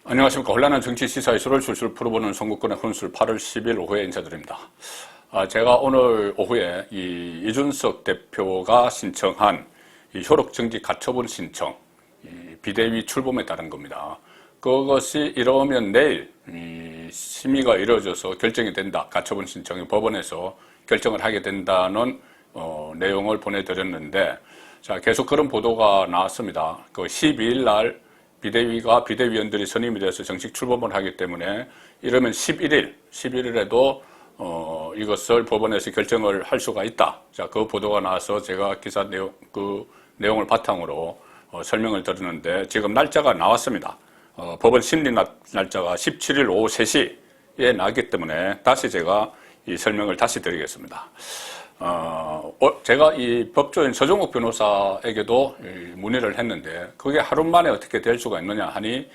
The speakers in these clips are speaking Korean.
안녕하십니까. 혼란한 정치 시사 이슈를 술술 풀어보는 송국권의 혼술 8월 10일 오후에 인사드립니다. 제가 오늘 오후에 이준석 대표가 신청한 효력정지 가처분 신청, 비대위 출범에 따른 겁니다. 그것이 이러면 내일 심의가 이루어져서 결정이 된다. 가처분 신청이 법원에서 결정을 하게 된다는 내용을 보내드렸는데, 자, 계속 그런 보도가 나왔습니다. 그 12일 날 비대위원들이 선임이 돼서 정식 출범을 하기 때문에 이러면 11일에도 이것을 법원에서 결정을 할 수가 있다. 자, 그 보도가 나와서 제가 기사 내용을 바탕으로 설명을 드렸는데 지금 날짜가 나왔습니다. 법원 심리 날짜가 17일 오후 3시에 나기 때문에 다시 제가 이 설명을 다시 드리겠습니다. 제가 이 법조인 서종욱 변호사에게도 문의를 했는데 그게 하루 만에 어떻게 될 수가 있느냐 하니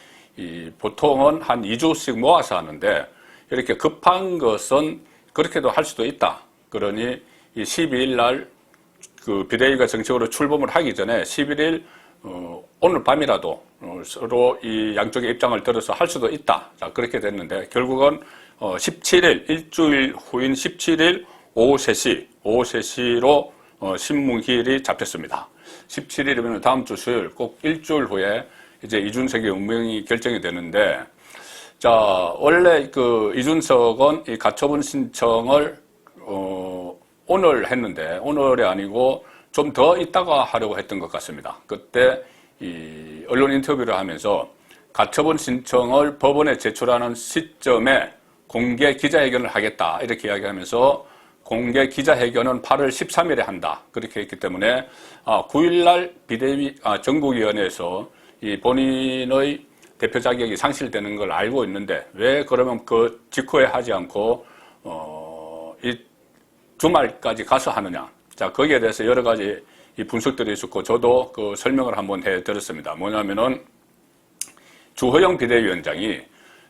보통은 한 2주씩 모아서 하는데 이렇게 급한 것은 그렇게도 할 수도 있다. 그러니 이 12일 날 그 비대위가 정식으로 출범을 하기 전에 11일 오늘 밤이라도 서로 이 양쪽의 입장을 들어서 할 수도 있다. 자, 그렇게 됐는데 결국은 17일 일주일 후인 17일 오후 3시로 신문기일이 잡혔습니다. 17일이면 다음 주 수요일 꼭 일주일 후에 이제 이준석의 운명이 결정이 되는데, 자, 원래 그 이준석은 이 가처분 신청을 오늘 했는데 오늘이 아니고 좀 더 있다가 하려고 했던 것 같습니다. 그때 이 언론 인터뷰를 하면서 가처분 신청을 법원에 제출하는 시점에 공개 기자회견을 하겠다 이렇게 이야기하면서 공개 기자회견은 8월 13일에 한다. 그렇게 했기 때문에 9일날 비대위 전국위원회에서 이 본인의 대표 자격이 상실되는 걸 알고 있는데 왜 그러면 그 직후에 하지 않고 이 주말까지 가서 하느냐. 자, 거기에 대해서 여러 가지 이 분석들이 있었고 저도 그 설명을 한번 해드렸습니다. 뭐냐면은 주호영 비대위원장이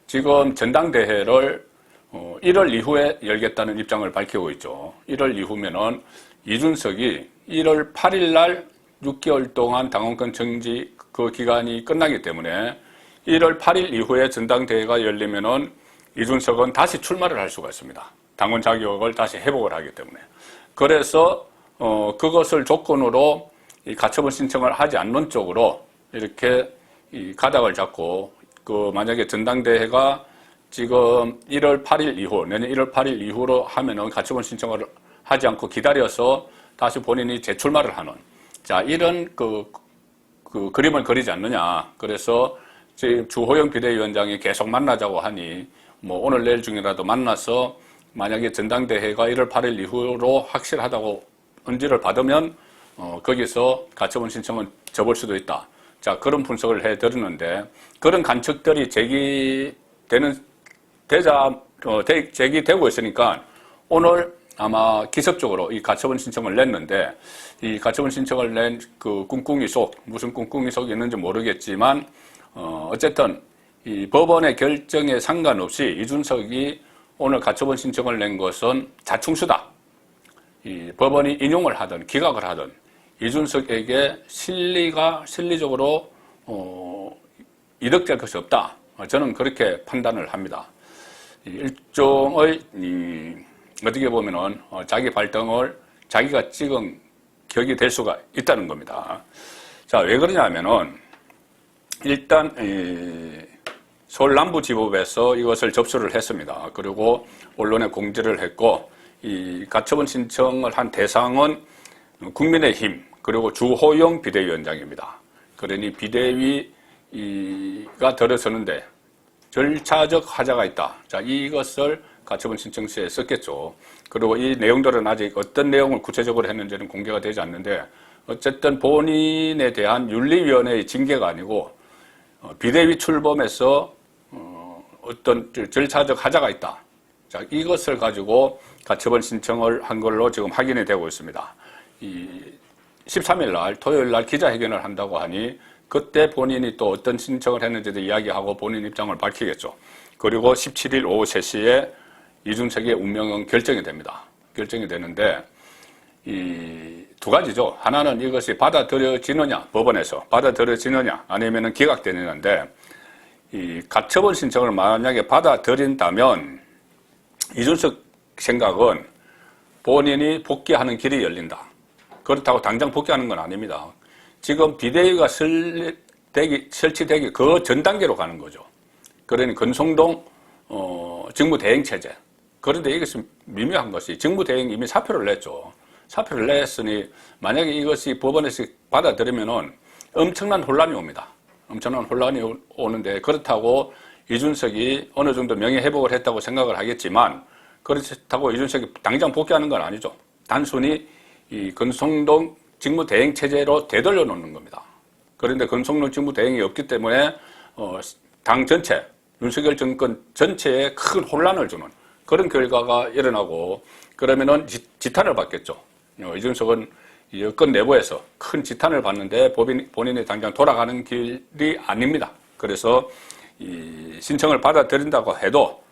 지금 전당대회를 1월 이후에 열겠다는 입장을 밝히고 있죠. 1월 이후면은 이준석이 1월 8일 날 6개월 동안 당원권 정지 그 기간이 끝나기 때문에 1월 8일 이후에 전당대회가 열리면은 이준석은 다시 출마를 할 수가 있습니다. 당원 자격을 다시 회복을 하기 때문에. 그래서 그것을 조건으로 이 가처분 신청을 하지 않는 쪽으로 이렇게 이 가닥을 잡고 그 만약에 전당대회가 지금 1월 8일 이후, 내년 1월 8일 이후로 하면은 가처분 신청을 하지 않고 기다려서 다시 본인이 재출마를 하는, 자, 이런 그 그림을 그리지 않느냐. 그래서 지금 주호영 비대위원장이 계속 만나자고 하니 뭐 오늘 내일 중이라도 만나서 만약에 전당대회가 1월 8일 이후로 확실하다고 언지를 받으면 거기서 가처분 신청은 접을 수도 있다. 자, 그런 분석을 해드리는데 그런 관측들이 제기되고 있으니까 오늘 아마 기습적으로 이 가처분 신청을 냈는데 이 가처분 신청을 낸 그 꿍꿍이 속, 무슨 꿍꿍이 속이 있는지 모르겠지만 어쨌든 이 법원의 결정에 상관없이 이준석이 오늘 가처분 신청을 낸 것은 자충수다. 이 법원이 인용을 하든 기각을 하든 이준석에게 실리적으로 이득될 것이 없다. 저는 그렇게 판단을 합니다. 일종의 어떻게 보면은 자기 발등을 자기가 찍은 격이 될 수가 있다는 겁니다. 자, 왜 그러냐면은 일단 서울 남부지법에서 이것을 접수를 했습니다. 그리고 언론에 공지를 했고 이 가처분 신청을 한 대상은 국민의힘 그리고 주호영 비대위원장입니다. 그러니 비대위가 들어서는데 절차적 하자가 있다. 자, 이것을 가처분 신청서에 썼겠죠. 그리고 이 내용들은 아직 어떤 내용을 구체적으로 했는지는 공개가 되지 않는데 어쨌든 본인에 대한 윤리위원회의 징계가 아니고 비대위 출범에서 어떤 절차적 하자가 있다. 자, 이것을 가지고 가처분 신청을 한 걸로 지금 확인이 되고 있습니다. 13일 날 토요일 날 기자회견을 한다고 하니 그때 본인이 또 어떤 신청을 했는지도 이야기하고 본인 입장을 밝히겠죠. 그리고 17일 오후 3시에 이준석의 운명은 결정이 됩니다. 결정이 되는데 이 두 가지죠. 하나는 이것이 받아들여지느냐, 법원에서 받아들여지느냐, 아니면은 기각되느냐인데 이 가처분 신청을 만약에 받아들인다면 이준석 생각은 본인이 복귀하는 길이 열린다. 그렇다고 당장 복귀하는 건 아닙니다. 지금 비대위가 설치되기 그 전 단계로 가는 거죠. 그러니 권성동 직무대행체제. 그런데 이것이 미묘한 것이 직무대행 이미 사표를 냈죠. 사표를 냈으니 만약에 이것이 법원에서 받아들이면은 엄청난 혼란이 옵니다. 엄청난 혼란이 오는데 그렇다고 이준석이 어느 정도 명예회복을 했다고 생각을 하겠지만 그렇다고 이준석이 당장 복귀하는 건 아니죠. 단순히 이 권성동 직무대행체제로 되돌려 놓는 겁니다. 그런데 권성동 직무대행이 없기 때문에 당 전체, 윤석열 정권 전체에 큰 혼란을 주는 그런 결과가 일어나고 그러면은 지탄을 받겠죠. 이준석은 여권 내부에서 큰 지탄을 받는데 본인이 당장 돌아가는 길이 아닙니다. 그래서 이 신청을 받아들인다고 해도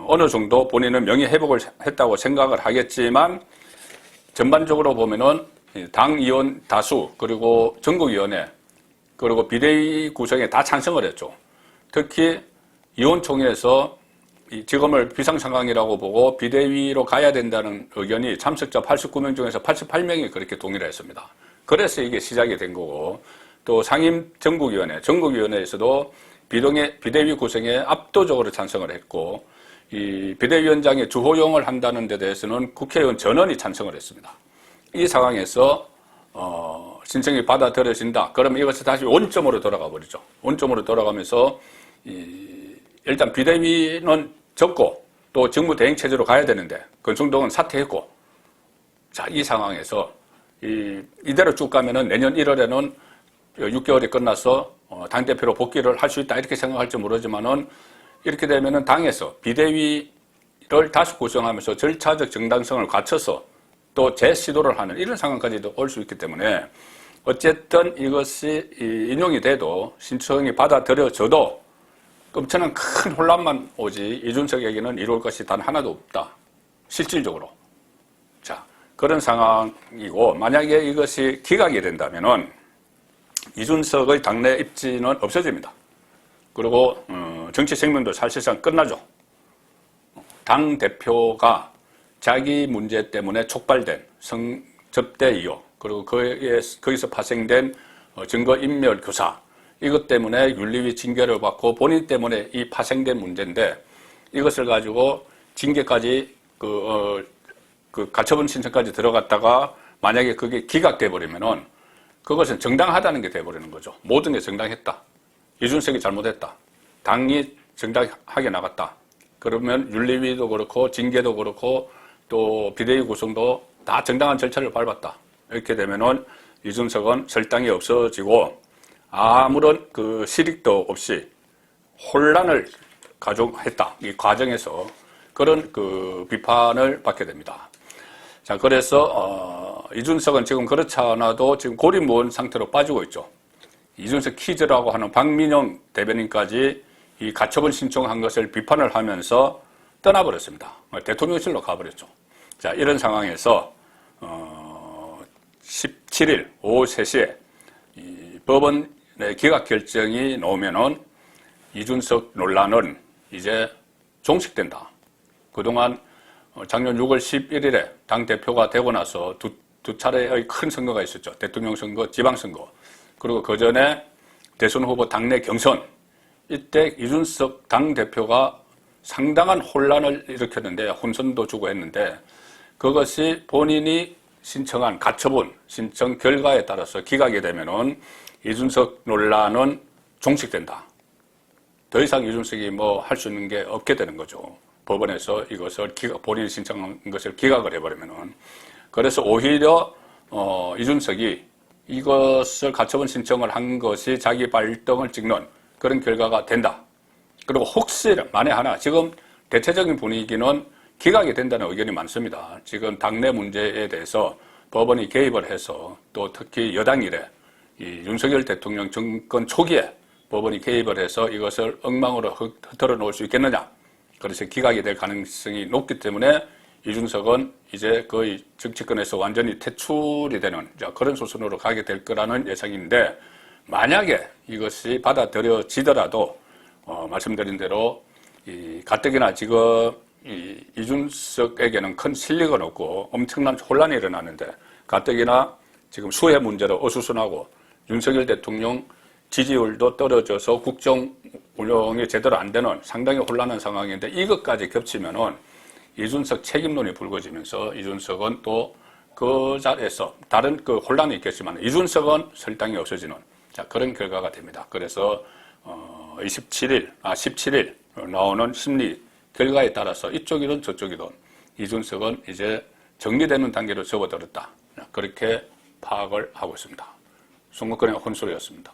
어느 정도 본인은 명예회복을 했다고 생각을 하겠지만 전반적으로 보면은 당 의원 다수 그리고 전국위원회 그리고 비대위 구성에 다 찬성을 했죠. 특히 의원총회에서 지금을 비상상황이라고 보고 비대위로 가야 된다는 의견이 참석자 89명 중에서 88명이 그렇게 동의를 했습니다. 그래서 이게 시작이 된 거고 또 상임 전국위원회에서도 비대위 구성에 압도적으로 찬성을 했고 이 비대위원장의 주호용을 한다는 데 대해서는 국회의원 전원이 찬성을 했습니다. 이 상황에서 신청이 받아들여진다. 그러면 이것이 다시 원점으로 돌아가 버리죠. 원점으로 돌아가면서 일단 비대위는 접고 또 직무대행체제로 가야 되는데 권성동은 사퇴했고 자, 이 상황에서 이대로 쭉 가면은 내년 1월에는 6개월이 끝나서 당대표로 복귀를 할 수 있다 이렇게 생각할지 모르지만은 이렇게 되면은 당에서 비대위를 다시 구성하면서 절차적 정당성을 갖춰서 또 재시도를 하는 이런 상황까지도 올 수 있기 때문에 어쨌든 이것이 인용이 돼도 신청이 받아들여져도 엄청난 큰 혼란만 오지 이준석에게는 이룰 것이 단 하나도 없다. 실질적으로. 자, 그런 상황이고 만약에 이것이 기각이 된다면은 이준석의 당내 입지는 없어집니다. 그리고 정치 생명도 사실상 끝나죠. 당 대표가 자기 문제 때문에 촉발된 성접대 의혹 그리고 거기서 파생된 증거인멸 교사 이것 때문에 윤리위 징계를 받고 본인 때문에 이 파생된 문제인데 이것을 가지고 징계까지 그 가처분 신청까지 들어갔다가 만약에 그게 기각돼 버리면은 그것은 정당하다는 게 돼 버리는 거죠. 모든 게 정당했다. 이준석이 잘못했다. 당이 정당하게 나갔다. 그러면 윤리위도 그렇고 징계도 그렇고 또 비대위 구성도 다 정당한 절차를 밟았다. 이렇게 되면은 이준석은 설당이 없어지고 아무런 그 실익도 없이 혼란을 가중했다. 이 과정에서 그런 그 비판을 받게 됩니다. 자, 그래서 이준석은 지금 그렇지 않아도 지금 고립무원 상태로 빠지고 있죠. 이준석 키즈라고 하는 박민영 대변인까지 이 가처분 신청한 것을 비판을 하면서 떠나버렸습니다. 대통령실로 가버렸죠. 자, 이런 상황에서 17일 오후 3시에 이 법원의 기각 결정이 나오면은 이준석 논란은 이제 종식된다. 그동안 작년 6월 11일에 당대표가 되고 나서 두 차례의 큰 선거가 있었죠. 대통령 선거, 지방선거. 그리고 그 전에 대선 후보 당내 경선. 이때 이준석 당대표가 상당한 혼란을 일으켰는데 혼선도 주고 했는데 그것이 본인이 신청한 가처분 신청 결과에 따라서 기각이 되면은 이준석 논란은 종식된다. 더 이상 이준석이 뭐 할 수 있는 게 없게 되는 거죠. 법원에서 이것을 본인이 신청한 것을 기각을 해버리면은. 그래서 오히려 이준석이 이것을 가처분 신청을 한 것이 자기 발등을 찍는 그런 결과가 된다. 그리고 혹시 만에 하나 지금 대체적인 분위기는 기각이 된다는 의견이 많습니다. 지금 당내 문제에 대해서 법원이 개입을 해서 또 특히 여당 이래 이 윤석열 대통령 정권 초기에 법원이 개입을 해서 이것을 엉망으로 흐트러 놓을 수 있겠느냐. 그래서 기각이 될 가능성이 높기 때문에 이준석은 이제 거의 정치권에서 완전히 퇴출이 되는 그런 수순으로 가게 될 거라는 예상인데 만약에 이것이 받아들여지더라도 말씀드린 대로 가뜩이나 지금 이준석에게는 큰 실력은 없고 엄청난 혼란이 일어나는데 가뜩이나 지금 수해 문제로 어수선하고 윤석열 대통령 지지율도 떨어져서 국정 운영이 제대로 안 되는 상당히 혼란한 상황인데 이것까지 겹치면은 이준석 책임론이 불거지면서 이준석은 또 그 자리에서 다른 그 혼란이 있겠지만 이준석은 설당이 없어지는 그런 결과가 됩니다. 그래서 17일 나오는 심리 결과에 따라서 이쪽이든 저쪽이든 이준석은 이제 정리되는 단계로 접어들었다. 그렇게 파악을 하고 있습니다. 송국근의 혼소리였습니다.